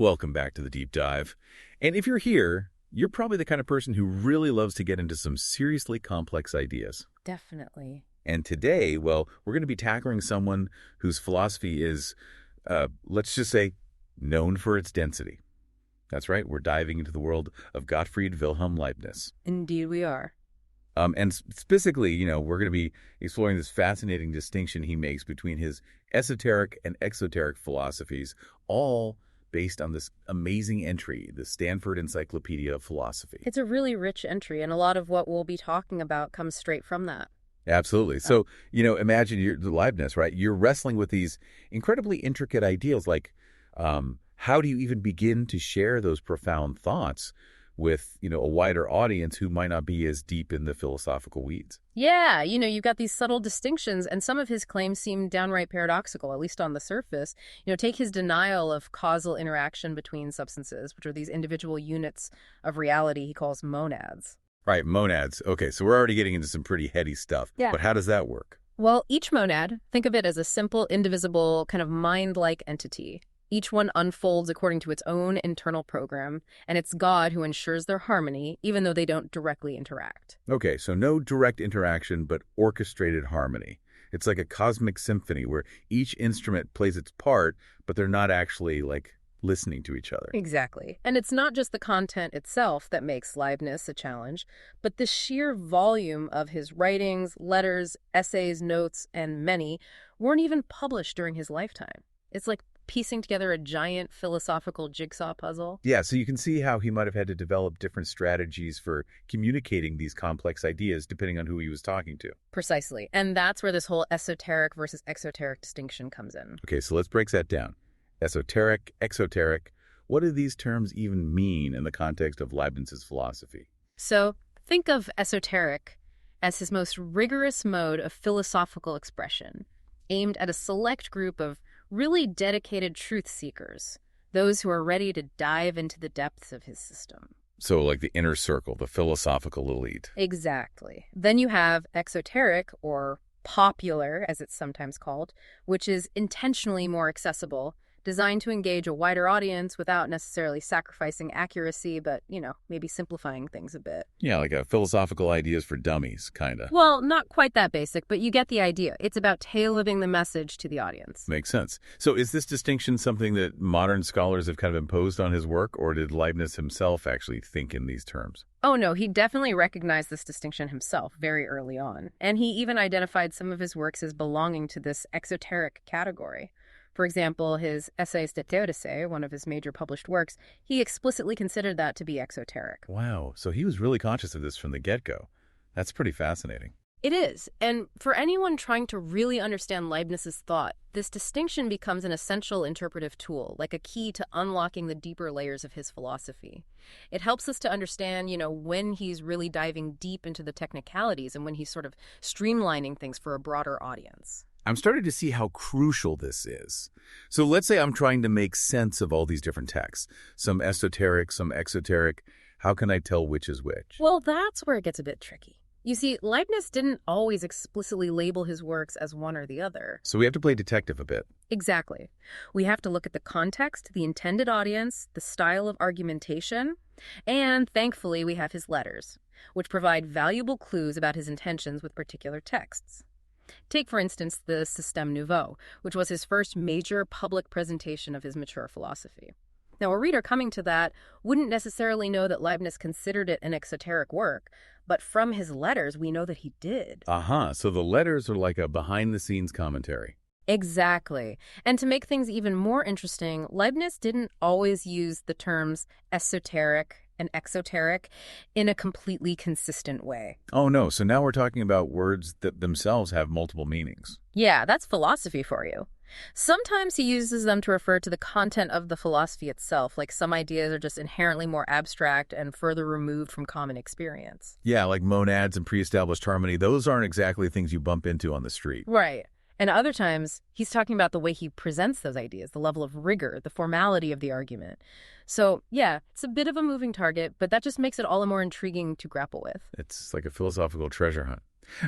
Welcome back to the Deep Dive. And if you're here, you're probably the kind of person who really loves to get into some seriously complex ideas. Definitely. And today, well, we're going to be tackling someone whose philosophy is, let's just say, known for its density. That's right, we're diving into the world of Gottfried Wilhelm Leibniz. Indeed we are. And specifically, we're going to be exploring this fascinating distinction he makes between his esoteric and exoteric philosophies, all based on this amazing entry, the Stanford Encyclopedia of Philosophy. It's a really rich entry, and a lot of what we'll be talking about comes straight from that. Absolutely. So, imagine you're Leibniz, right? You're wrestling with these incredibly intricate ideals, like how do you even begin to share those profound thoughts with, a wider audience who might not be as deep in the philosophical weeds? Yeah, you've got these subtle distinctions, and some of his claims seem downright paradoxical, at least on the surface. Take his denial of causal interaction between substances, which are these individual units of reality he calls monads. Right, monads. Okay, so we're already getting into some pretty heady stuff. Yeah. But how does that work? Well, each monad, think of it as a simple, indivisible, kind of mind-like entity. Each one unfolds according to its own internal program, and it's God who ensures their harmony, even though they don't directly interact. Okay, so no direct interaction, but orchestrated harmony. It's like a cosmic symphony where each instrument plays its part, but they're not actually, listening to each other. Exactly. And it's not just the content itself that makes Leibniz a challenge, but the sheer volume of his writings, letters, essays, notes, and many weren't even published during his lifetime. It's like piecing together a giant philosophical jigsaw puzzle. Yeah, so you can see how he might have had to develop different strategies for communicating these complex ideas depending on who he was talking to. Precisely. And that's where this whole esoteric versus exoteric distinction comes in. Okay, so let's break that down. Esoteric, exoteric, what do these terms even mean in the context of Leibniz's philosophy? So think of esoteric as his most rigorous mode of philosophical expression, aimed at a select group of really dedicated truth seekers, those who are ready to dive into the depths of his system. So like the inner circle, the philosophical elite. Exactly. Then you have exoteric, or popular, as it's sometimes called, which is intentionally more accessible, designed to engage a wider audience without necessarily sacrificing accuracy, but, maybe simplifying things a bit. Yeah, like a philosophical ideas for dummies, kind of. Well, not quite that basic, but you get the idea. It's about tailoring the message to the audience. Makes sense. So is this distinction something that modern scholars have kind of imposed on his work, or did Leibniz himself actually think in these terms? Oh, no, he definitely recognized this distinction himself very early on, and he even identified some of his works as belonging to this exoteric category. For example, his Essays de Théodicée, one of his major published works, he explicitly considered that to be exoteric. Wow, so he was really conscious of this from the get-go. That's pretty fascinating. It is, and for anyone trying to really understand Leibniz's thought, this distinction becomes an essential interpretive tool, like a key to unlocking the deeper layers of his philosophy. It helps us to understand, when he's really diving deep into the technicalities and when he's sort of streamlining things for a broader audience. I'm starting to see how crucial this is. So let's say I'm trying to make sense of all these different texts, some esoteric, some exoteric. How can I tell which is which? Well, that's where it gets a bit tricky. You see, Leibniz didn't always explicitly label his works as one or the other. So we have to play detective a bit. Exactly. We have to look at the context, the intended audience, the style of argumentation, and thankfully we have his letters, which provide valuable clues about his intentions with particular texts. Take, for instance, the Système Nouveau, which was his first major public presentation of his mature philosophy. Now, a reader coming to that wouldn't necessarily know that Leibniz considered it an exoteric work, but from his letters, we know that he did. So the letters are like a behind-the-scenes commentary. Exactly. And to make things even more interesting, Leibniz didn't always use the terms esoteric and exoteric in a completely consistent way. Oh, no. So now we're talking about words that themselves have multiple meanings. Yeah, that's philosophy for you. Sometimes he uses them to refer to the content of the philosophy itself, like some ideas are just inherently more abstract and further removed from common experience. Yeah, like monads and pre-established harmony. Those aren't exactly things you bump into on the street. Right. And other times, he's talking about the way he presents those ideas, the level of rigor, the formality of the argument. So, yeah, it's a bit of a moving target, but that just makes it all the more intriguing to grapple with. It's like a philosophical treasure hunt.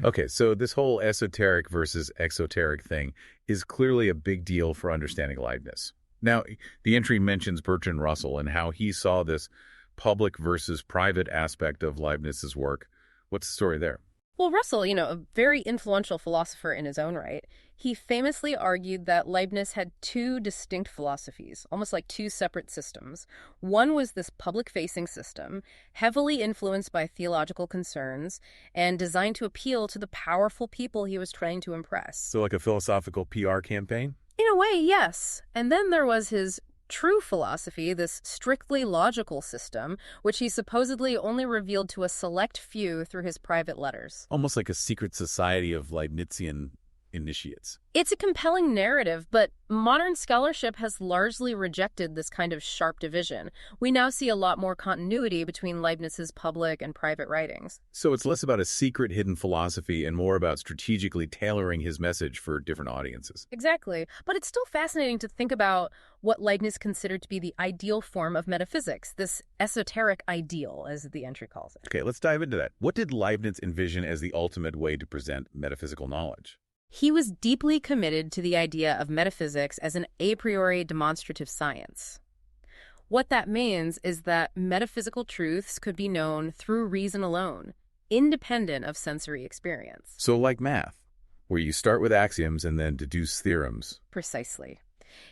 Okay, so this whole esoteric versus exoteric thing is clearly a big deal for understanding Leibniz. Now, the entry mentions Bertrand Russell and how he saw this public versus private aspect of Leibniz's work. What's the story there? Well, Russell, a very influential philosopher in his own right, he famously argued that Leibniz had two distinct philosophies, almost like two separate systems. One was this public-facing system, heavily influenced by theological concerns and designed to appeal to the powerful people he was trying to impress. So like a philosophical PR campaign? In a way, yes. And then there was his true philosophy, this strictly logical system, which he supposedly only revealed to a select few through his private letters. Almost like a secret society of Leibnizian initiates. It's a compelling narrative, but modern scholarship has largely rejected this kind of sharp division. We now see a lot more continuity between Leibniz's public and private writings. So it's less about a secret hidden philosophy and more about strategically tailoring his message for different audiences. Exactly. But it's still fascinating to think about what Leibniz considered to be the ideal form of metaphysics, this esoteric ideal, as the entry calls it. Okay, let's dive into that. What did Leibniz envision as the ultimate way to present metaphysical knowledge? He was deeply committed to the idea of metaphysics as an a priori demonstrative science. What that means is that metaphysical truths could be known through reason alone, independent of sensory experience. So like math, where you start with axioms and then deduce theorems. Precisely.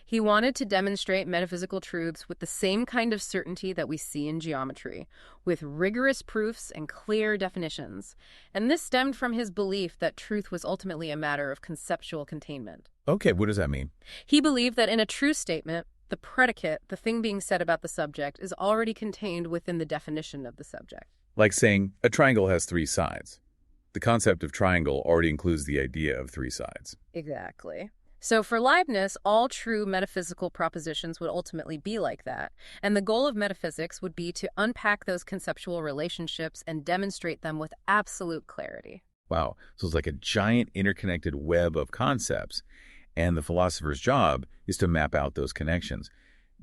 He wanted to demonstrate metaphysical truths with the same kind of certainty that we see in geometry, with rigorous proofs and clear definitions. And this stemmed from his belief that truth was ultimately a matter of conceptual containment. Okay, what does that mean? He believed that in a true statement, the predicate, the thing being said about the subject, is already contained within the definition of the subject. Like saying a triangle has three sides. The concept of triangle already includes the idea of three sides. Exactly. So for Leibniz, all true metaphysical propositions would ultimately be like that. And the goal of metaphysics would be to unpack those conceptual relationships and demonstrate them with absolute clarity. Wow. So it's like a giant interconnected web of concepts, and the philosopher's job is to map out those connections.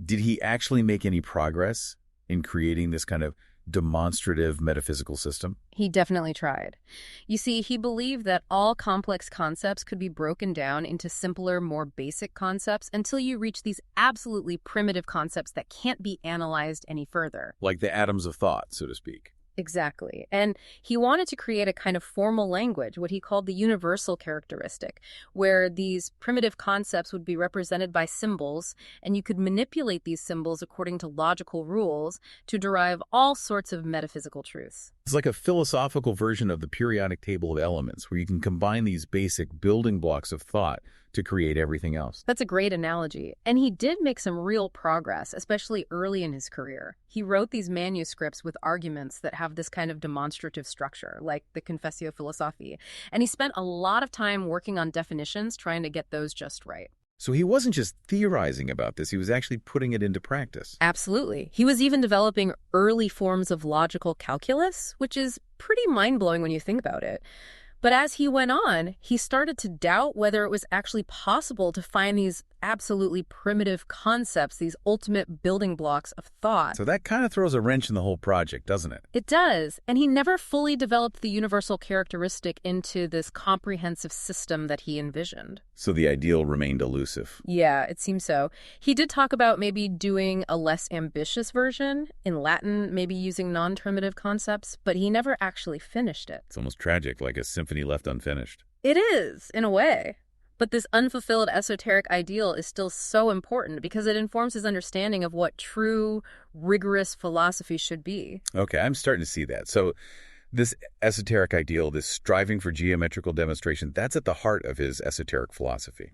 Did he actually make any progress in creating this kind of demonstrative metaphysical system? He definitely tried. You see, he believed that all complex concepts could be broken down into simpler, more basic concepts until you reach these absolutely primitive concepts that can't be analyzed any further. Like the atoms of thought, so to speak. Exactly. And he wanted to create a kind of formal language, what he called the universal characteristic, where these primitive concepts would be represented by symbols, and you could manipulate these symbols according to logical rules to derive all sorts of metaphysical truths. It's like a philosophical version of the periodic table of elements, where you can combine these basic building blocks of thought to create everything else. That's a great analogy. And he did make some real progress, especially early in his career. He wrote these manuscripts with arguments that have this kind of demonstrative structure, like the Confessio Philosophiae. And he spent a lot of time working on definitions, trying to get those just right. So he wasn't just theorizing about this, he was actually putting it into practice. Absolutely. He was even developing early forms of logical calculus, which is pretty mind-blowing when you think about it. But as he went on, he started to doubt whether it was actually possible to find these absolutely primitive concepts, these ultimate building blocks of thought. So that kind of throws a wrench in the whole project, doesn't it? It does. And he never fully developed the universal characteristic into this comprehensive system that he envisioned. So the ideal remained elusive. Yeah, it seems so. He did talk about maybe doing a less ambitious version in Latin, maybe using non-terminative concepts, but he never actually finished it. It's almost tragic, like a symphony left unfinished. It is, in a way. But this unfulfilled esoteric ideal is still so important because it informs his understanding of what true, rigorous philosophy should be. Okay, I'm starting to see that. So this esoteric ideal, this striving for geometrical demonstration, that's at the heart of his esoteric philosophy.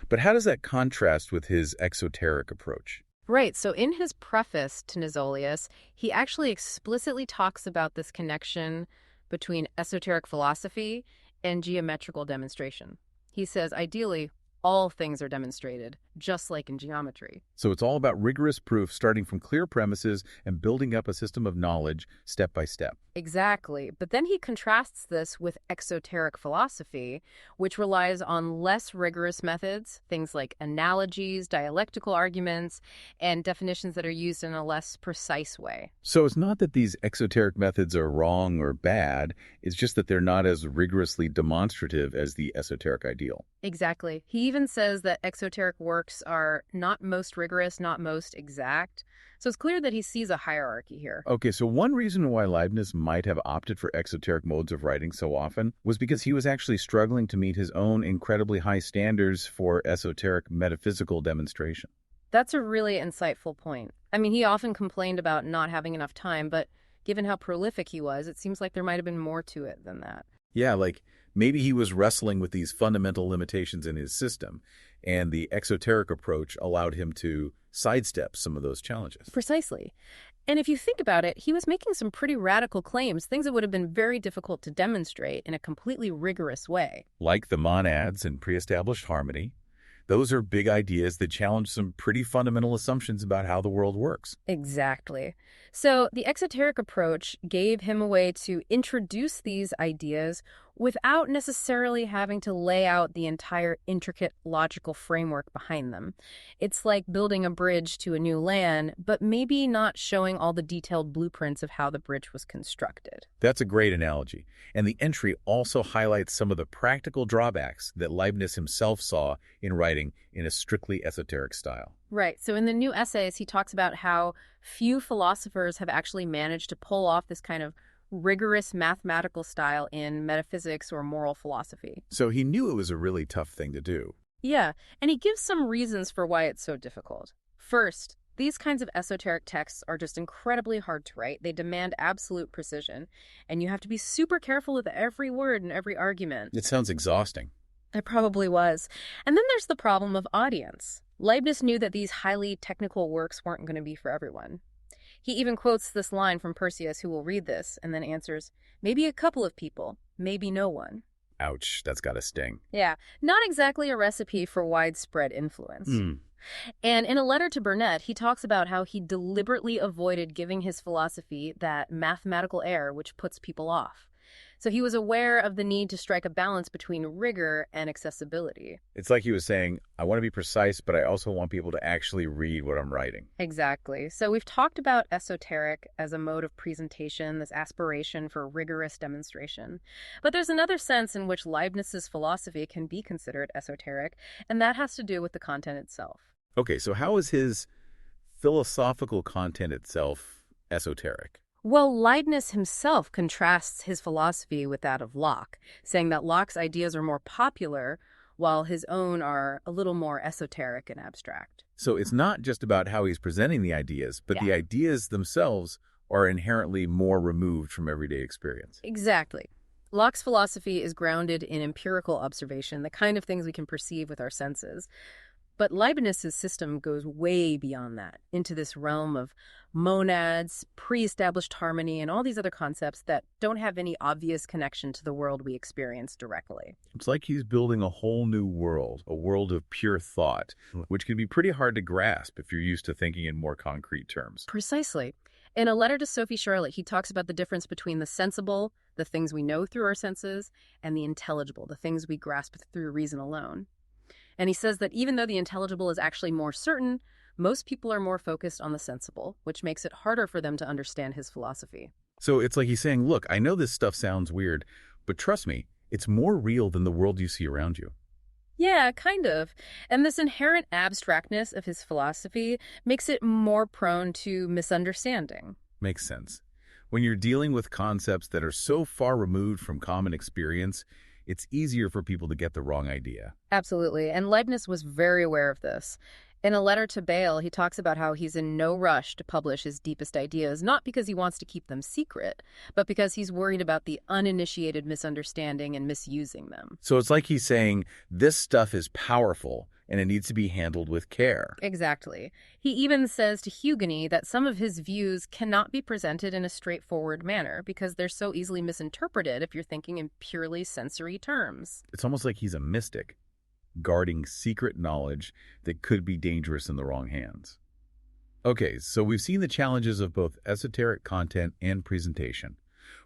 But how does that contrast with his exoteric approach? Right. So in his preface to Nizolius, he actually explicitly talks about this connection between esoteric philosophy and geometrical demonstration. He says, ideally, all things are demonstrated, just like in geometry. So it's all about rigorous proof, starting from clear premises and building up a system of knowledge step by step. Exactly. But then he contrasts this with exoteric philosophy, which relies on less rigorous methods, things like analogies, dialectical arguments, and definitions that are used in a less precise way. So it's not that these exoteric methods are wrong or bad, it's just that they're not as rigorously demonstrative as the esoteric ideal. Exactly. He even says that exoteric work works are not most rigorous, not most exact. So it's clear that he sees a hierarchy here. Okay, so one reason why Leibniz might have opted for exoteric modes of writing so often was because he was actually struggling to meet his own incredibly high standards for esoteric metaphysical demonstration. That's a really insightful point. I mean, he often complained about not having enough time, but given how prolific he was, it seems like there might have been more to it than that. Yeah, like maybe he was wrestling with these fundamental limitations in his system, and the exoteric approach allowed him to sidestep some of those challenges. Precisely. And if you think about it, he was making some pretty radical claims, things that would have been very difficult to demonstrate in a completely rigorous way. Like the monads and pre-established harmony, those are big ideas that challenge some pretty fundamental assumptions about how the world works. Exactly. So the exoteric approach gave him a way to introduce these ideas without necessarily having to lay out the entire intricate logical framework behind them. It's like building a bridge to a new land, but maybe not showing all the detailed blueprints of how the bridge was constructed. That's a great analogy. And the entry also highlights some of the practical drawbacks that Leibniz himself saw in writing in a strictly esoteric style. Right. So in the new essays, he talks about how few philosophers have actually managed to pull off this kind of rigorous mathematical style in metaphysics or moral philosophy. So he knew it was a really tough thing to do. Yeah, and he gives some reasons for why it's so difficult. First, these kinds of esoteric texts are just incredibly hard to write. They demand absolute precision, and you have to be super careful with every word and every argument. It sounds exhausting. It probably was. And then there's the problem of audience. Leibniz knew that these highly technical works weren't going to be for everyone. He even quotes this line from Perseus, who will read this, and then answers, maybe a couple of people, maybe no one. Ouch, that's gotta sting. Yeah, not exactly a recipe for widespread influence. And in a letter to Burnet, he talks about how he deliberately avoided giving his philosophy that mathematical air which puts people off. So he was aware of the need to strike a balance between rigor and accessibility. It's like he was saying, I want to be precise, but I also want people to actually read what I'm writing. Exactly. So we've talked about esoteric as a mode of presentation, this aspiration for rigorous demonstration. But there's another sense in which Leibniz's philosophy can be considered esoteric, and that has to do with the content itself. Okay, so how is his philosophical content itself esoteric? Well, Leibniz himself contrasts his philosophy with that of Locke, saying that Locke's ideas are more popular, while his own are a little more esoteric and abstract. So it's not just about how he's presenting the ideas, but the ideas themselves are inherently more removed from everyday experience. Exactly. Locke's philosophy is grounded in empirical observation, the kind of things we can perceive with our senses. But Leibniz's system goes way beyond that, into this realm of monads, pre-established harmony, and all these other concepts that don't have any obvious connection to the world we experience directly. It's like he's building a whole new world, a world of pure thought, which can be pretty hard to grasp if you're used to thinking in more concrete terms. Precisely. In a letter to Sophie Charlotte, he talks about the difference between the sensible, the things we know through our senses, and the intelligible, the things we grasp through reason alone. And he says that even though the intelligible is actually more certain, most people are more focused on the sensible, which makes it harder for them to understand his philosophy. So it's like he's saying, look, I know this stuff sounds weird, but trust me, it's more real than the world you see around you. Yeah, kind of. And this inherent abstractness of his philosophy makes it more prone to misunderstanding. Makes sense. When you're dealing with concepts that are so far removed from common experience, it's easier for people to get the wrong idea. Absolutely. And Leibniz was very aware of this. In a letter to Bayle, he talks about how he's in no rush to publish his deepest ideas, not because he wants to keep them secret, but because he's worried about the uninitiated misunderstanding and misusing them. So it's like he's saying, this stuff is powerful, and it needs to be handled with care. Exactly. He even says to Hugueny that some of his views cannot be presented in a straightforward manner because they're so easily misinterpreted if you're thinking in purely sensory terms. It's almost like he's a mystic, guarding secret knowledge that could be dangerous in the wrong hands. Okay, so we've seen the challenges of both esoteric content and presentation.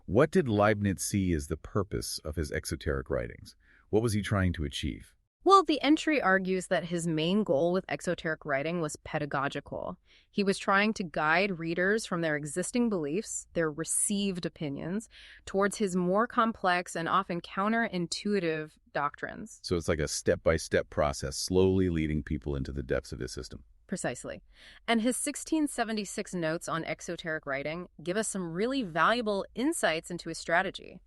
What did Leibniz see as the purpose of his exoteric writings? What was he trying to achieve? Well, the entry argues that his main goal with exoteric writing was pedagogical. He was trying to guide readers from their existing beliefs, their received opinions, towards his more complex and often counterintuitive doctrines. So it's like a step-by-step process, slowly leading people into the depths of his system. Precisely. And his 1676 notes on exoteric writing give us some really valuable insights into his strategy.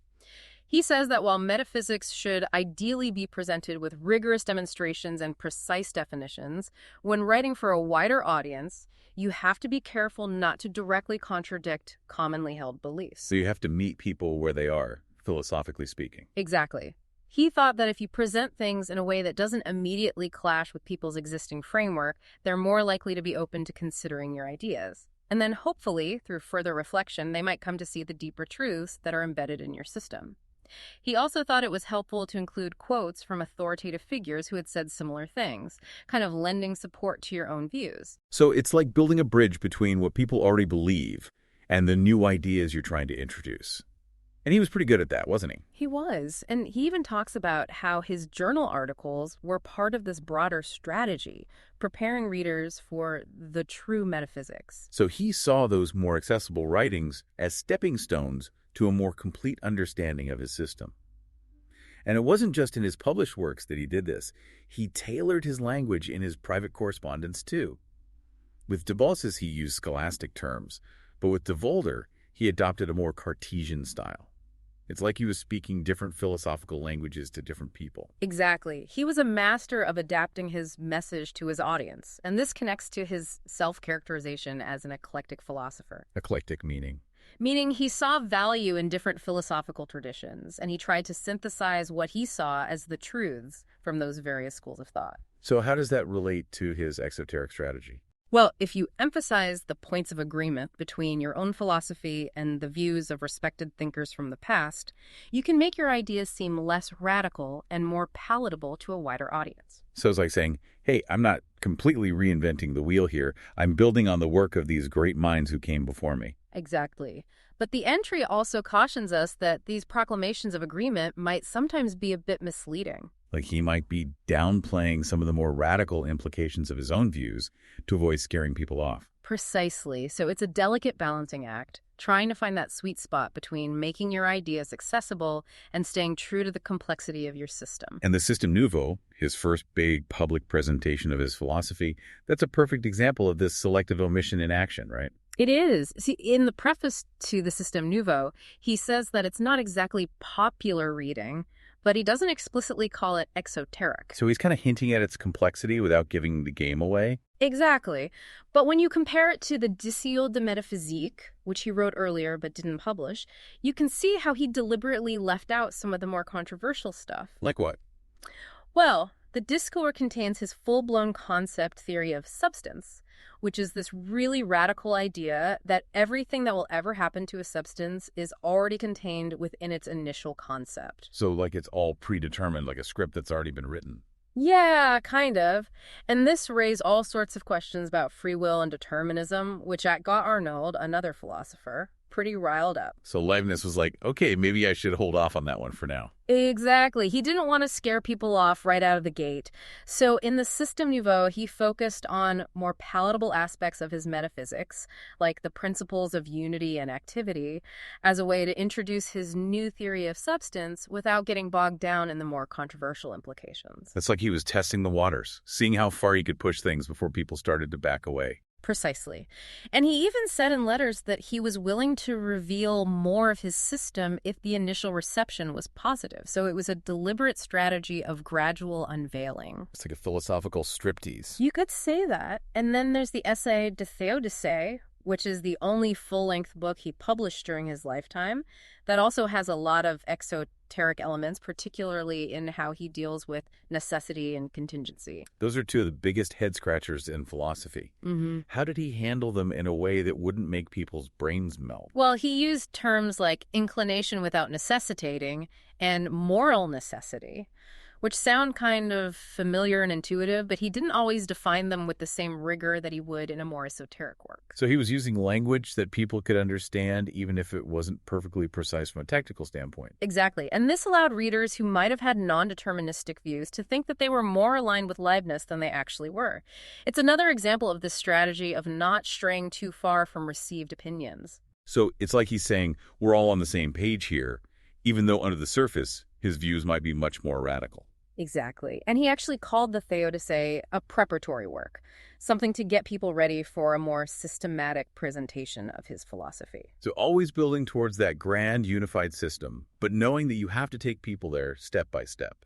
He says that while metaphysics should ideally be presented with rigorous demonstrations and precise definitions, when writing for a wider audience, you have to be careful not to directly contradict commonly held beliefs. So you have to meet people where they are, philosophically speaking. Exactly. He thought that if you present things in a way that doesn't immediately clash with people's existing framework, they're more likely to be open to considering your ideas. And then hopefully, through further reflection, they might come to see the deeper truths that are embedded in your system. He also thought it was helpful to include quotes from authoritative figures who had said similar things, kind of lending support to your own views. So it's like building a bridge between what people already believe and the new ideas you're trying to introduce. And he was pretty good at that, wasn't he? He was, and he even talks about how his journal articles were part of this broader strategy, preparing readers for the true metaphysics. So he saw those more accessible writings as stepping stones to a more complete understanding of his system. And it wasn't just in his published works that he did this. He tailored his language in his private correspondence too. With de Bossis, he used scholastic terms, but with de Volder, he adopted a more Cartesian style. It's like he was speaking different philosophical languages to different people. Exactly. He was a master of adapting his message to his audience, and this connects to his self-characterization as an eclectic philosopher. Eclectic meaning? Meaning he saw value in different philosophical traditions, and he tried to synthesize what he saw as the truths from those various schools of thought. So how does that relate to his exoteric strategy? Well, if you emphasize the points of agreement between your own philosophy and the views of respected thinkers from the past, you can make your ideas seem less radical and more palatable to a wider audience. So it's like saying, hey, I'm not completely reinventing the wheel here. I'm building on the work of these great minds who came before me. Exactly. But the entry also cautions us that these proclamations of agreement might sometimes be a bit misleading. Like he might be downplaying some of the more radical implications of his own views to avoid scaring people off. Precisely. So it's a delicate balancing act, trying to find that sweet spot between making your ideas accessible and staying true to the complexity of your system. And the Système Nouveau, his first big public presentation of his philosophy, that's a perfect example of this selective omission in action, right? It is. See, in the preface to the Système Nouveau, he says that it's not exactly popular reading, but he doesn't explicitly call it exoteric. So he's kind of hinting at its complexity without giving the game away. Exactly. But when you compare it to the Discours de Métaphysique, which he wrote earlier but didn't publish, you can see how he deliberately left out some of the more controversial stuff. Like what? Well, the Discours contains his full-blown concept theory of substance, which is this really radical idea that everything that will ever happen to a substance is already contained within its initial concept. So like it's all predetermined, like a script that's already been written. Yeah, kind of. And this raised all sorts of questions about free will and determinism, which got Arnold, another philosopher, pretty riled up. So Leibniz was like, okay, maybe I should hold off on that one for now. Exactly. He didn't want to scare people off right out of the gate. So in the Système Nouveau, he focused on more palatable aspects of his metaphysics, like the principles of unity and activity, as a way to introduce his new theory of substance without getting bogged down in the more controversial implications. That's like he was testing the waters, seeing how far he could push things before people started to back away. Precisely. And he even said in letters that he was willing to reveal more of his system if the initial reception was positive. So it was a deliberate strategy of gradual unveiling. It's like a philosophical striptease. You could say that. And then there's the essay De Théodicée, which is the only full-length book he published during his lifetime, that also has a lot of exoteric elements, particularly in how he deals with necessity and contingency. Those are two of the biggest head-scratchers in philosophy. Mm-hmm. How did he handle them in a way that wouldn't make people's brains melt? Well, he used terms like inclination without necessitating and moral necessity, which sound kind of familiar and intuitive, but he didn't always define them with the same rigor that he would in a more esoteric work. So he was using language that people could understand, even if it wasn't perfectly precise from a technical standpoint. Exactly. And this allowed readers who might have had non-deterministic views to think that they were more aligned with Leibniz than they actually were. It's another example of this strategy of not straying too far from received opinions. So it's like he's saying, we're all on the same page here, even though under the surface, his views might be much more radical. Exactly. And he actually called the Theodicee a preparatory work, something to get people ready for a more systematic presentation of his philosophy. So always building towards that grand unified system, but knowing that you have to take people there step by step.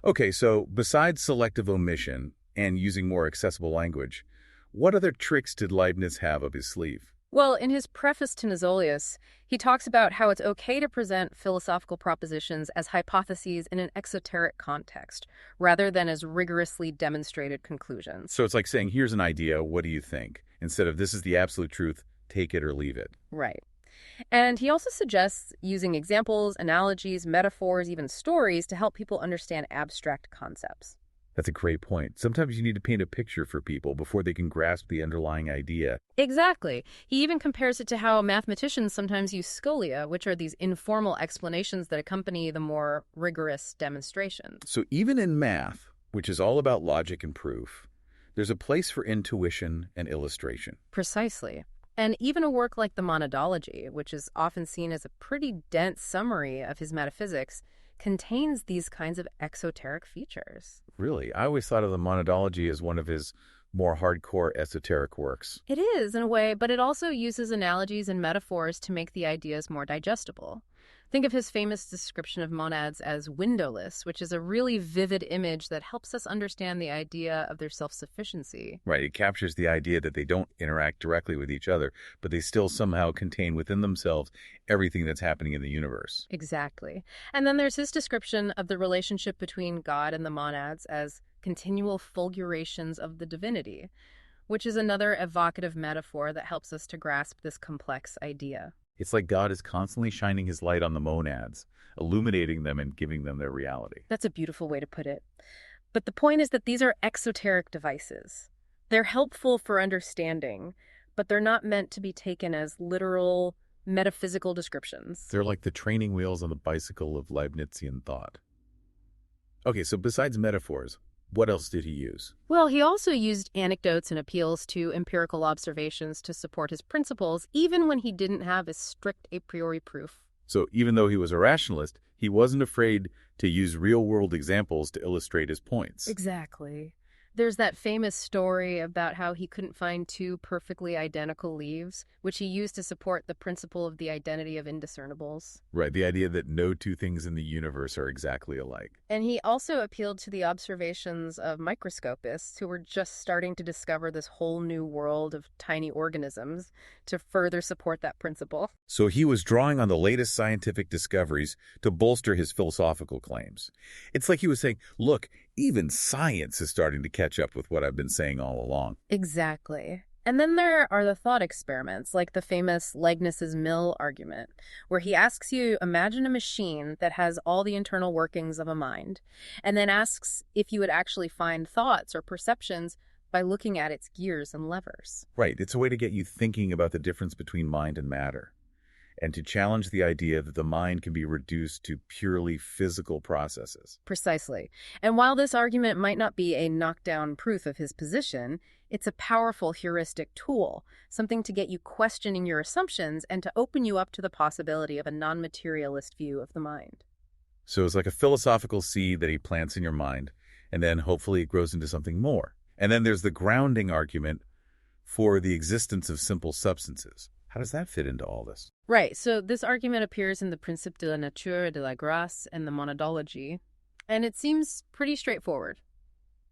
Okay, so besides selective omission and using more accessible language, what other tricks did Leibniz have up his sleeve? Well, in his preface to Nazolius, he talks about how it's okay to present philosophical propositions as hypotheses in an exoteric context, rather than as rigorously demonstrated conclusions. So it's like saying, here's an idea, what do you think? Instead of, this is the absolute truth, take it or leave it. Right. And he also suggests using examples, analogies, metaphors, even stories to help people understand abstract concepts. That's a great point. Sometimes you need to paint a picture for people before they can grasp the underlying idea. Exactly. He even compares it to how mathematicians sometimes use scholia, which are these informal explanations that accompany the more rigorous demonstrations. So even in math, which is all about logic and proof, there's a place for intuition and illustration. Precisely. And even a work like the Monadology, which is often seen as a pretty dense summary of his metaphysics, contains these kinds of exoteric features. Really? I always thought of the Monadology as one of his more hardcore esoteric works. It is, in a way, but it also uses analogies and metaphors to make the ideas more digestible. Think of his famous description of monads as windowless, which is a really vivid image that helps us understand the idea of their self-sufficiency. Right, it captures the idea that they don't interact directly with each other, but they still somehow contain within themselves everything that's happening in the universe. Exactly. And then there's his description of the relationship between God and the monads as continual fulgurations of the divinity, which is another evocative metaphor that helps us to grasp this complex idea. It's like God is constantly shining his light on the monads, illuminating them and giving them their reality. That's a beautiful way to put it. But the point is that these are exoteric devices. They're helpful for understanding, but they're not meant to be taken as literal, metaphysical descriptions. They're like the training wheels on the bicycle of Leibnizian thought. Okay, so besides metaphors, what else did he use? Well, he also used anecdotes and appeals to empirical observations to support his principles, even when he didn't have a strict a priori proof. So even though he was a rationalist, he wasn't afraid to use real-world examples to illustrate his points. Exactly. There's that famous story about how he couldn't find two perfectly identical leaves, which he used to support the principle of the identity of indiscernibles. Right, the idea that no two things in the universe are exactly alike. And he also appealed to the observations of microscopists who were just starting to discover this whole new world of tiny organisms to further support that principle. So he was drawing on the latest scientific discoveries to bolster his philosophical claims. It's like he was saying, look, even science is starting to catch up with what I've been saying all along. Exactly. And then there are the thought experiments, like the famous Leibniz's mill argument, where he asks you, imagine a machine that has all the internal workings of a mind, and then asks if you would actually find thoughts or perceptions by looking at its gears and levers. Right, it's a way to get you thinking about the difference between mind and matter, and to challenge the idea that the mind can be reduced to purely physical processes. Precisely. And while this argument might not be a knockdown proof of his position, it's a powerful heuristic tool, something to get you questioning your assumptions and to open you up to the possibility of a non-materialist view of the mind. So it's like a philosophical seed that he plants in your mind, and then hopefully it grows into something more. And then there's the grounding argument for the existence of simple substances. How does that fit into all this? Right, so this argument appears in the Principe de la Nature et de la Grâce and the Monadology, and it seems pretty straightforward.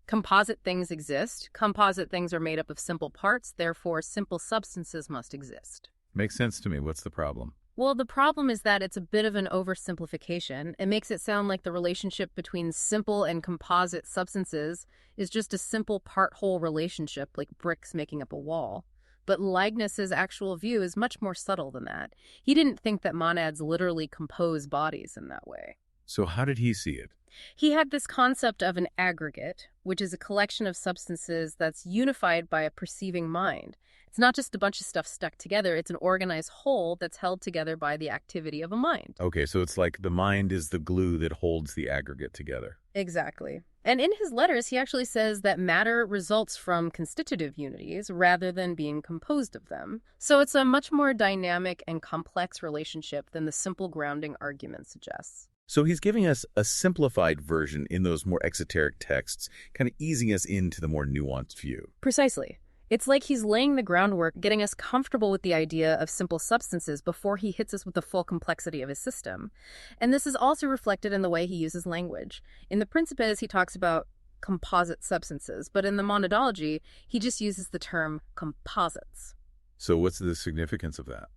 Composite things exist. Composite things are made up of simple parts, therefore simple substances must exist. Makes sense to me. What's the problem? Well, the problem is that it's a bit of an oversimplification. It makes it sound like the relationship between simple and composite substances is just a simple part-whole relationship, like bricks making up a wall. But Leibniz's actual view is much more subtle than that. He didn't think that monads literally compose bodies in that way. So how did he see it? He had this concept of an aggregate, which is a collection of substances that's unified by a perceiving mind. It's not just a bunch of stuff stuck together, it's an organized whole that's held together by the activity of a mind. Okay, so it's like the mind is the glue that holds the aggregate together. Exactly. And in his letters, he actually says that matter results from constitutive unities rather than being composed of them. So it's a much more dynamic and complex relationship than the simple grounding argument suggests. So he's giving us a simplified version in those more exoteric texts, kind of easing us into the more nuanced view. Precisely. It's like he's laying the groundwork, getting us comfortable with the idea of simple substances before he hits us with the full complexity of his system. And this is also reflected in the way he uses language. In the Principes, he talks about composite substances, but in the Monadology, he just uses the term composites. So what's the significance of that?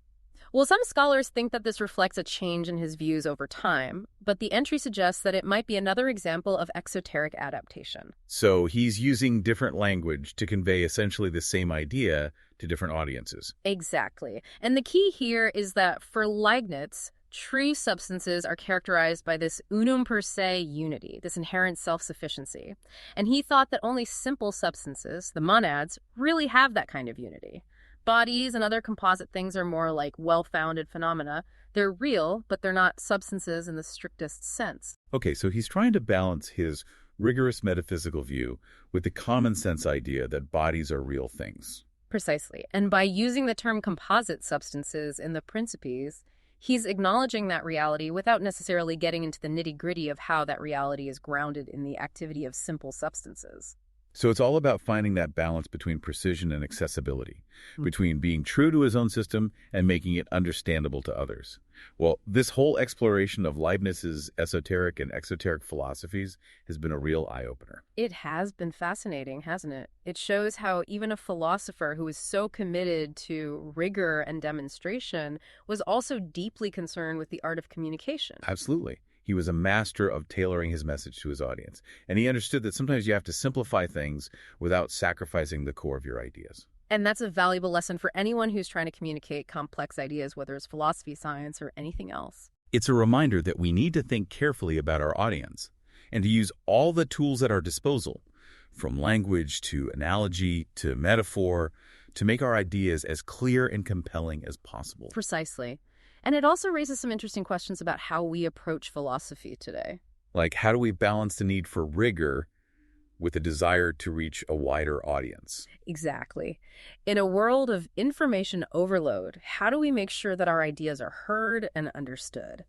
Well, some scholars think that this reflects a change in his views over time, but the entry suggests that it might be another example of exoteric adaptation. So he's using different language to convey essentially the same idea to different audiences. Exactly. And the key here is that for Leibniz, true substances are characterized by this unum per se unity, this inherent self-sufficiency. And he thought that only simple substances, the monads, really have that kind of unity. Bodies and other composite things are more like well-founded phenomena. They're real, but they're not substances in the strictest sense. Okay, so he's trying to balance his rigorous metaphysical view with the common sense idea that bodies are real things. Precisely. And by using the term composite substances in the Principes, he's acknowledging that reality without necessarily getting into the nitty-gritty of how that reality is grounded in the activity of simple substances. So it's all about finding that balance between precision and accessibility, between being true to his own system and making it understandable to others. Well, this whole exploration of Leibniz's esoteric and exoteric philosophies has been a real eye-opener. It has been fascinating, hasn't it? It shows how even a philosopher who is so committed to rigor and demonstration was also deeply concerned with the art of communication. Absolutely. He was a master of tailoring his message to his audience, and he understood that sometimes you have to simplify things without sacrificing the core of your ideas. And that's a valuable lesson for anyone who's trying to communicate complex ideas, whether it's philosophy, science, or anything else. It's a reminder that we need to think carefully about our audience and to use all the tools at our disposal, from language to analogy to metaphor, to make our ideas as clear and compelling as possible. Precisely. And it also raises some interesting questions about how we approach philosophy today. Like, how do we balance the need for rigor with a desire to reach a wider audience? Exactly. In a world of information overload, how do we make sure that our ideas are heard and understood?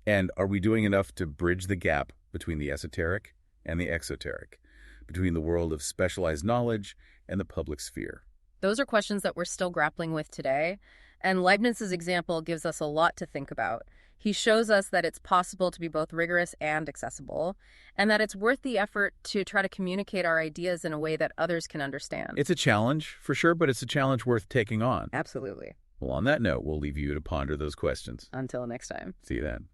And are we doing enough to bridge the gap between the esoteric and the exoteric, between the world of specialized knowledge and the public sphere? Those are questions that we're still grappling with today. And Leibniz's example gives us a lot to think about. He shows us that it's possible to be both rigorous and accessible, and that it's worth the effort to try to communicate our ideas in a way that others can understand. It's a challenge, for sure, but it's a challenge worth taking on. Absolutely. Well, on that note, we'll leave you to ponder those questions. Until next time. See you then.